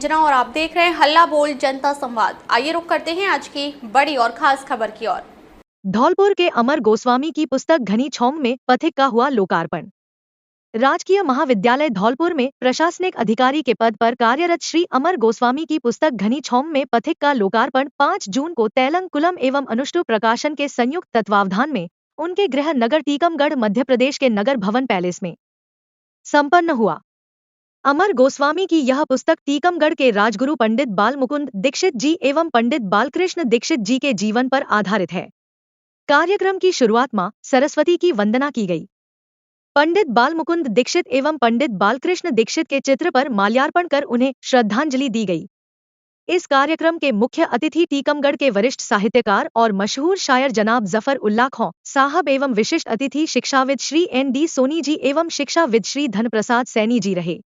अंजना और आप देख रहे हैं हल्ला बोल जनता संवाद। आइए रुक करते हैं आज की बड़ी और खास खबर की ओर। धौलपुर के अमर गोस्वामी की पुस्तक घनी छौंग में पथिक का हुआ लोकार्पण। राजकीय महाविद्यालय धौलपुर में प्रशासनिक अधिकारी के पद पर कार्यरत श्री अमर गोस्वामी की पुस्तक घनी छौंग में पथिक का लोकार्पण 5 जून को तैलंग कुलम एवं अनुष्टु प्रकाशन के संयुक्त तत्वावधान में उनके गृह नगर टीकमगढ़ मध्य प्रदेश के नगर भवन पैलेस में संपन्न हुआ। अमर गोस्वामी की यह पुस्तक टीकमगढ़ के राजगुरु पंडित बाल मुकुंद दीक्षित जी एवं पंडित बालकृष्ण दीक्षित जी के जीवन पर आधारित है। कार्यक्रम की शुरुआत मां सरस्वती की वंदना की गई। पंडित बाल मुकुंद दीक्षित एवं पंडित बालकृष्ण दीक्षित के चित्र पर माल्यार्पण कर उन्हें श्रद्धांजलि दी गई। इस कार्यक्रम के मुख्य अतिथि टीकमगढ़ के वरिष्ठ साहित्यकार और मशहूर शायर जनाब जफर उल्लाह खां साहब एवं विशिष्ट अतिथि शिक्षाविद श्री ND सोनी जी एवं शिक्षाविद श्री धनप्रसाद सैनी जी रहे।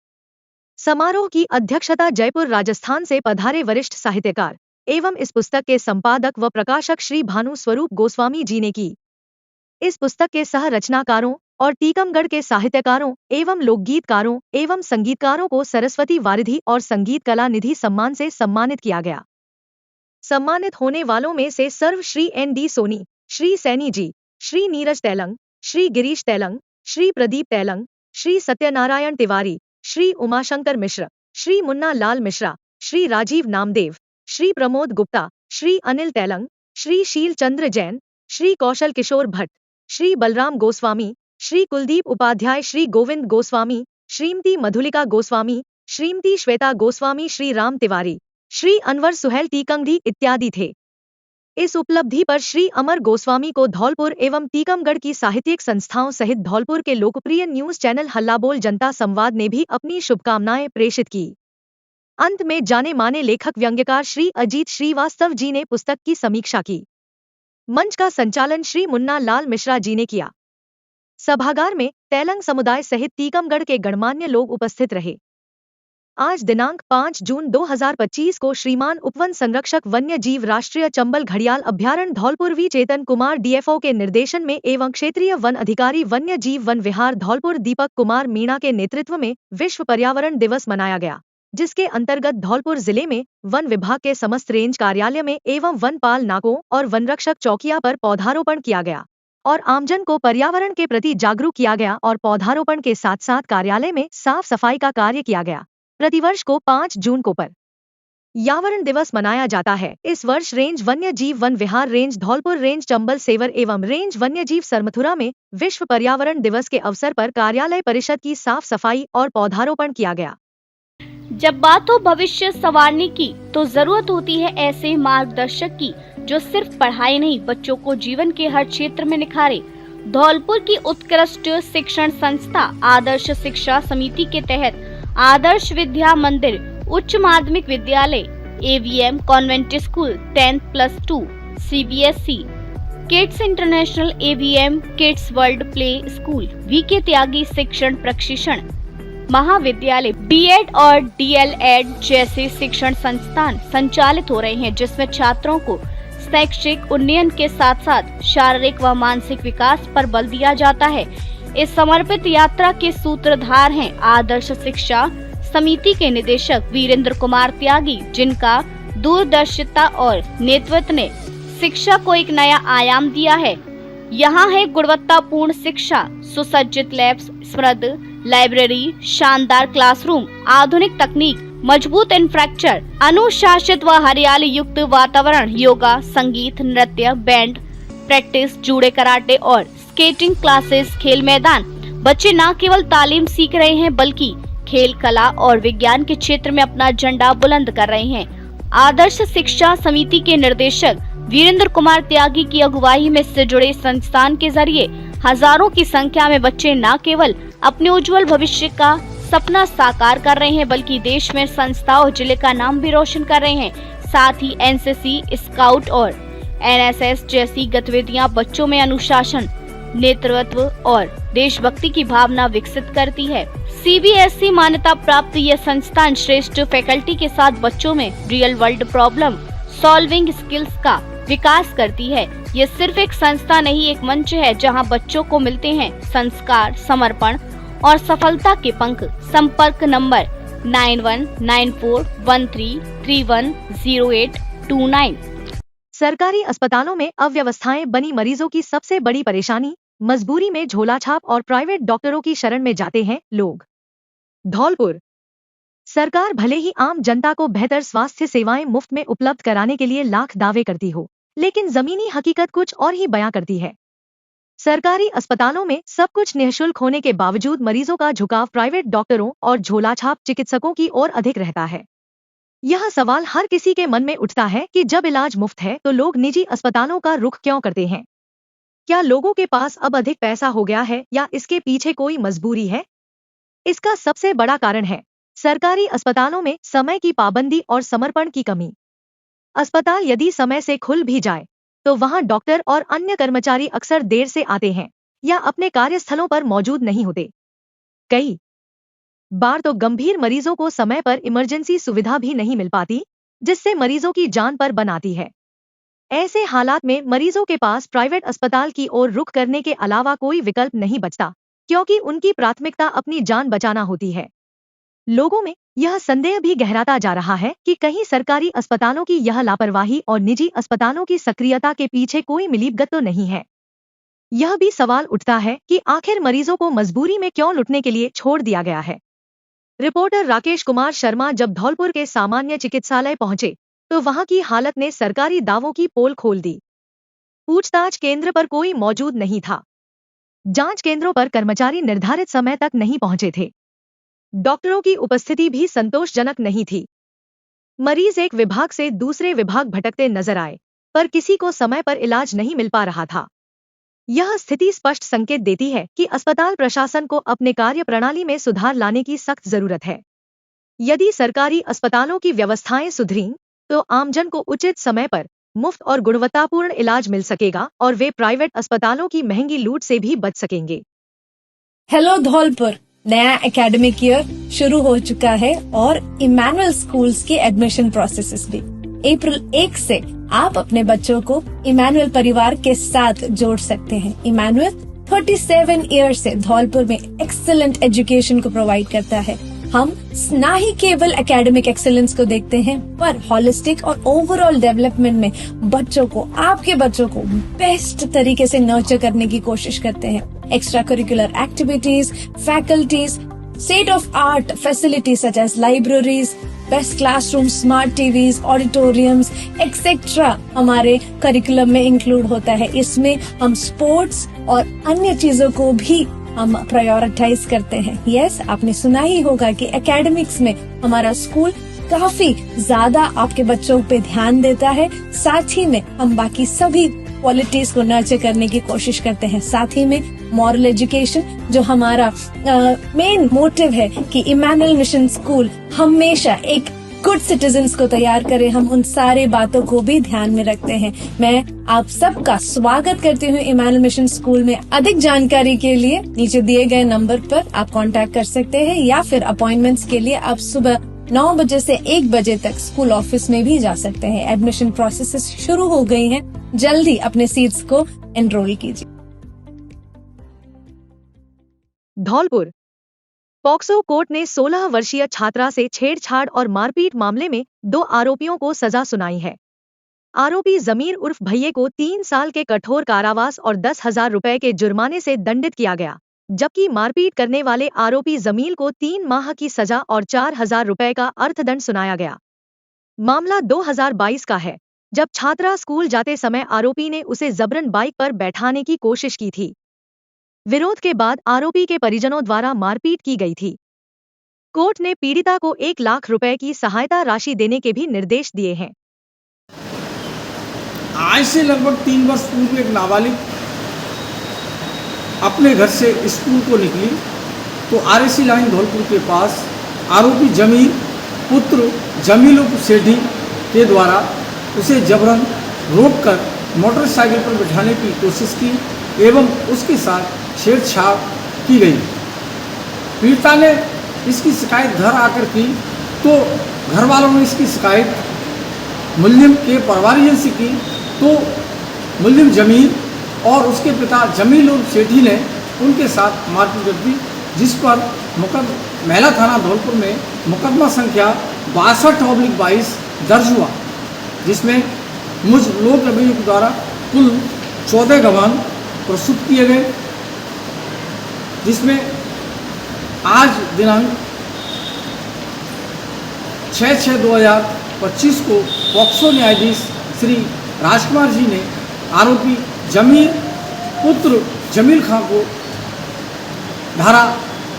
समारोह की अध्यक्षता जयपुर राजस्थान से पधारे वरिष्ठ साहित्यकार एवं इस पुस्तक के संपादक व प्रकाशक श्री भानु स्वरूप गोस्वामी जी ने की। इस पुस्तक के सह रचनाकारों और टीकमगढ़ के साहित्यकारों एवं लोकगीतकारों एवं संगीतकारों को सरस्वती वारिधि और संगीत कला निधि सम्मान से सम्मानित किया गया। सम्मानित होने वालों में से सर्व श्री ND सोनी, श्री सैनी जी, श्री नीरज तैलंग, श्री गिरीश तैलंग, श्री प्रदीप तैलंग, श्री सत्यनारायण तिवारी, श्री उमाशंकर मिश्र, श्री मुन्ना लाल मिश्रा, श्री राजीव नामदेव, श्री प्रमोद गुप्ता, श्री अनिल तैलंग, श्री शील चंद्र जैन, श्री कौशल किशोर भट्ट, श्री बलराम गोस्वामी, श्री कुलदीप उपाध्याय, श्री गोविंद गोस्वामी, श्रीमती मधुलिका गोस्वामी, श्रीमती श्वेता गोस्वामी, श्री राम तिवारी, श्री अनवर सुहेल टीकंगढ़ी इत्यादि थे। इस उपलब्धि पर श्री अमर गोस्वामी को धौलपुर एवं टीकमगढ़ की साहित्यिक संस्थाओं सहित धौलपुर के लोकप्रिय न्यूज चैनल हल्लाबोल जनता संवाद ने भी अपनी शुभकामनाएं प्रेषित की। अंत में जाने माने लेखक व्यंग्यकार श्री अजीत श्रीवास्तव जी ने पुस्तक की समीक्षा की। मंच का संचालन श्री मुन्ना लाल मिश्रा जी ने किया। सभागार में तैलंग समुदाय सहित टीकमगढ़ के गणमान्य लोग उपस्थित रहे। आज दिनांक 5 जून 2025 को श्रीमान उपवन संरक्षक वन्य जीव राष्ट्रीय चंबल घड़ियाल अभ्यारण्य धौलपुर वी चेतन कुमार DFO के निर्देशन में एवं क्षेत्रीय वन अधिकारी वन्य जीव वन विहार धौलपुर दीपक कुमार मीणा के नेतृत्व में विश्व पर्यावरण दिवस मनाया गया, जिसके अंतर्गत धौलपुर जिले में वन विभाग के समस्त रेंज कार्यालय में एवं वनपाल नाकों और वनरक्षक चौकिया पर पौधारोपण किया गया और आमजन को पर्यावरण के प्रति जागरूक किया गया और पौधारोपण के साथ साथ कार्यालय में साफ सफाई का कार्य किया गया। प्रतिवर्ष को 5 जून को पर्यावरण दिवस मनाया जाता है। इस वर्ष रेंज वन्य जीव वन विहार रेंज धौलपुर रेंज चंबल सेवर एवं रेंज वन्य जीव सरमथुरा में विश्व पर्यावरण दिवस के अवसर पर कार्यालय परिषद की साफ सफाई और पौधारोपण किया गया। जब बात हो भविष्य संवारने की तो जरूरत होती है ऐसे मार्गदर्शक की जो सिर्फ पढ़ाई नहीं बच्चों को जीवन के हर क्षेत्र में निखारे। धौलपुर की उत्कृष्ट शिक्षण संस्था आदर्श शिक्षा समिति के तहत आदर्श विद्या मंदिर उच्च माध्यमिक विद्यालय AVM convent school 10+2 CBSE kids international AVM kids world play school VK त्यागी शिक्षण प्रशिक्षण महाविद्यालय BEd और DLEd जैसे शिक्षण संस्थान संचालित हो रहे हैं, जिसमें छात्रों को शैक्षिक उन्नयन के साथ साथ शारीरिक व मानसिक विकास पर बल दिया जाता है। इस समर्पित यात्रा के सूत्रधार हैं आदर्श शिक्षा समिति के निदेशक वीरेंद्र कुमार त्यागी, जिनका दूरदर्शिता और नेतृत्व ने शिक्षा को एक नया आयाम दिया है। यहाँ है गुणवत्तापूर्ण शिक्षा, सुसज्जित लैब्स, समृद्ध लाइब्रेरी, शानदार क्लासरूम, आधुनिक तकनीक, मजबूत इंफ्रास्ट्रक्चर, अनुशासित व हरियाली युक्त वातावरण, योगा, संगीत, नृत्य, बैंड प्रैक्टिस, जूडो, कराटे और स्केटिंग क्लासेस, खेल मैदान। बच्चे न केवल तालीम सीख रहे हैं बल्कि खेल, कला और विज्ञान के क्षेत्र में अपना झंडा बुलंद कर रहे हैं। आदर्श शिक्षा समिति के निर्देशक वीरेंद्र कुमार त्यागी की अगुवाई में इससे जुड़े संस्थान के जरिए हजारों की संख्या में बच्चे न केवल अपने उज्जवल भविष्य का सपना साकार कर रहे हैं बल्कि देश में संस्था और जिले का नाम भी रोशन कर रहे हैं। साथ ही NCC, स्काउट और NSS जैसी गतिविधियां बच्चों में अनुशासन, नेतृत्व और देशभक्ति की भावना विकसित करती है। CBSE मान्यता प्राप्त यह संस्थान श्रेष्ठ फैकल्टी के साथ बच्चों में real world problem solving skills का विकास करती है। ये सिर्फ एक संस्था नहीं, एक मंच है जहां बच्चों को मिलते हैं संस्कार, समर्पण और सफलता के पंख। संपर्क नंबर 919413310829। सरकारी अस्पतालों में अव्यवस्थाएं बनी मरीजों की सबसे बड़ी परेशानी। मजबूरी में झोलाछाप और प्राइवेट डॉक्टरों की शरण में जाते हैं लोग। धौलपुर सरकार भले ही आम जनता को बेहतर स्वास्थ्य सेवाएं मुफ्त में उपलब्ध कराने के लिए लाख दावे करती हो, लेकिन जमीनी हकीकत कुछ और ही बयां करती है। सरकारी अस्पतालों में सब कुछ निःशुल्क होने के बावजूद मरीजों का झुकाव प्राइवेट डॉक्टरों और झोलाछाप चिकित्सकों की ओर अधिक रहता है। यह सवाल हर किसी के मन में उठता है कि जब इलाज मुफ्त है तो लोग निजी अस्पतालों का रुख क्यों करते हैं? क्या लोगों के पास अब अधिक पैसा हो गया है या इसके पीछे कोई मजबूरी है? इसका सबसे बड़ा कारण है सरकारी अस्पतालों में समय की पाबंदी और समर्पण की कमी। अस्पताल यदि समय से खुल भी जाए तो वहां डॉक्टर और अन्य कर्मचारी अक्सर देर से आते हैं या अपने कार्यस्थलों पर मौजूद नहीं होते। कई बार तो गंभीर मरीजों को समय पर इमरजेंसी सुविधा भी नहीं मिल पाती, जिससे मरीजों की जान पर बन आती है। ऐसे हालात में मरीजों के पास प्राइवेट अस्पताल की ओर रुख करने के अलावा कोई विकल्प नहीं बचता, क्योंकि उनकी प्राथमिकता अपनी जान बचाना होती है। लोगों में यह संदेह भी गहराता जा रहा है कि कहीं सरकारी अस्पतालों की यह लापरवाही और निजी अस्पतालों की सक्रियता के पीछे कोई मिलीभगत तो नहीं है। यह भी सवाल उठता है कि आखिर मरीजों को मजबूरी में क्यों लुटने के लिए छोड़ दिया गया है। रिपोर्टर राकेश कुमार शर्मा जब धौलपुर के सामान्य चिकित्सालय पहुंचे तो वहां की हालत ने सरकारी दावों की पोल खोल दी। पूछताछ केंद्र पर कोई मौजूद नहीं था। जांच केंद्रों पर कर्मचारी निर्धारित समय तक नहीं पहुंचे थे। डॉक्टरों की उपस्थिति भी संतोषजनक नहीं थी। मरीज एक विभाग से दूसरे विभाग भटकते नजर आए, पर किसी को समय पर इलाज नहीं मिल पा रहा था। यह स्थिति स्पष्ट संकेत देती है कि अस्पताल प्रशासन को अपने कार्य प्रणाली में सुधार लाने की सख्त जरूरत है। यदि सरकारी अस्पतालों की व्यवस्थाएं सुधरीं, तो आमजन को उचित समय पर मुफ्त और गुणवत्तापूर्ण इलाज मिल सकेगा और वे प्राइवेट अस्पतालों की महंगी लूट से भी बच सकेंगे। हेलो धौलपुर, नया एकेडमिक ईयर शुरू हो चुका है और इमैनुअल स्कूल्स के एडमिशन प्रोसेसेस भी। अप्रैल 1 से आप अपने बच्चों को इमैनुअल परिवार के साथ जोड़ सकते हैं। इमैनुअल 37 ईयर से धौलपुर में एक्सीलेंट एजुकेशन को प्रोवाइड करता है। हम न ही केवल एकेडमिक एक्सेलेंस को देखते हैं, पर हॉलिस्टिक और ओवरऑल डेवलपमेंट में बच्चों को, आपके बच्चों को बेस्ट तरीके से नर्चर करने की कोशिश करते हैं। Extra curricular activities, faculties, state of art facilities such as libraries, best classroom, smart TVs, auditoriums etcetera हमारे करिकुलम में इंक्लूड होता है। इसमें हम स्पोर्ट्स और अन्य चीजों को भी हम प्रायोरिटाइज करते हैं। यस, आपने सुना ही होगा कि एकेडमिक्स में हमारा स्कूल काफी ज्यादा आपके बच्चों पे ध्यान देता है। साथ ही में हम बाकी सभी क्वालिटीज को नर्चर करने की कोशिश करते हैं। साथ ही में मॉरल एजुकेशन, जो हमारा मेन मोटिव है कि इमैनुअल मिशन स्कूल हमेशा एक गुड सिटीजन्स को तैयार करे, हम उन सारे बातों को भी ध्यान में रखते हैं। मैं आप सबका स्वागत करती हूँ इमैनुअल मिशन स्कूल में। अधिक जानकारी के लिए नीचे दिए गए नंबर पर आप कांटेक्ट कर सकते हैं, या फिर अपॉइंटमेंट्स के लिए आप सुबह 9 बजे से 1 बजे तक स्कूल ऑफिस में भी जा सकते हैं। एडमिशन प्रोसेस शुरू हो गई हैं, जल्दी अपने सीट्स को एनरोल कीजिए। धौलपुर पॉक्सो कोर्ट ने 16 वर्षीय छात्रा से छेड़छाड़ और मारपीट मामले में 2 आरोपियों को सजा सुनाई है। आरोपी जमीर उर्फ भैये को 3 साल के कठोर कारावास और 10,000 रुपए के जुर्माने से दंडित किया गया, जबकि मारपीट करने वाले आरोपी जमील को 3 माह की सजा और 4,000 रुपए का अर्थदंड सुनाया गया। मामला 2022 का है, जब छात्रा स्कूल जाते समय आरोपी ने उसे जबरन बाइक पर बैठाने की कोशिश की थी। विरोध के बाद आरोपी के परिजनों द्वारा मारपीट की गई थी। कोर्ट ने पीड़िता को 1 लाख रुपए की सहायता राशि देने के भी निर्देश दिए हैं। आज से लगभग 3 वर्ष पूर्व एक नाबालिग अपने घर से स्कूल को निकली तो RSC लाइन धौलपुर के पास आरोपी जमीर पुत्र जमील उर्फ सेठी के द्वारा उसे जबरन रोककर मोटरसाइकिल पर बिठाने की कोशिश की एवं उसके साथ छेड़छाड़ की गई। पीड़िता ने इसकी शिकायत घर आकर की तो घर वालों ने इसकी शिकायत मुल्जिम के परिवारजन से की, तो मुल्जिम जमील और उसके पिता जमील उर्फ सेठी ने उनके साथ मारपीट कर दी, जिस पर महिला थाना धौलपुर में मुकदमा संख्या 62/22 दर्ज हुआ, जिसमें मुझ लोक अभियुक्त द्वारा कुल 14 गवाह प्रस्तुत किए गए, जिसमें आज दिनांक 6/6/2025 को पॉक्सो न्यायाधीश श्री राजकुमार जी ने आरोपी जमीर पुत्र जमील खां को धारा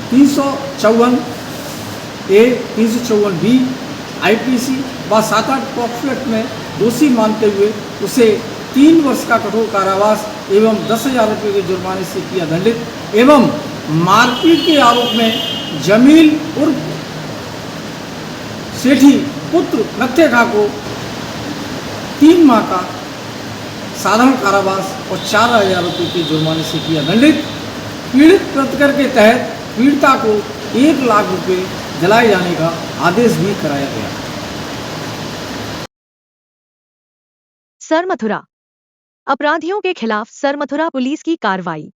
354A, 354B IPC व 7-8 पॉक्सो एक्ट में दोषी मानते हुए उसे 3 वर्ष का कठोर कारावास एवं 10,000 रुपये के जुर्माने से किया दंडित एवं मारपीट के आरोप में जमील उर्फ सेठी पुत्र नत्थे खां को 3 माह का साधारण कारावास और 4,000 रुपये के जुर्माने से किया दंडित। पीड़ित प्रतिकर के तहत पीड़िता को 1 लाख रुपये दिलाए जाने का आदेश भी कराया गया। सरमथुरा अपराधियों के खिलाफ सरमथुरा पुलिस की कार्रवाई।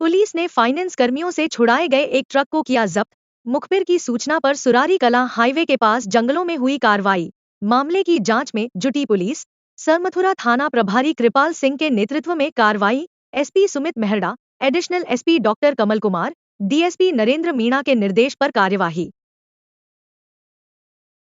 पुलिस ने फाइनेंस कर्मियों से छुड़ाए गए एक ट्रक को किया जब्त। मुखबिर की सूचना पर सुरारी कला हाईवे के पास जंगलों में हुई कार्रवाई। मामले की जांच में जुटी पुलिस। सरमथुरा थाना प्रभारी कृपाल सिंह के नेतृत्व में कार्रवाई। SP Sumit Mehra, additional SP doctor Kamal Kumar, DSP Narendra Meena के निर्देश पर कार्यवाही।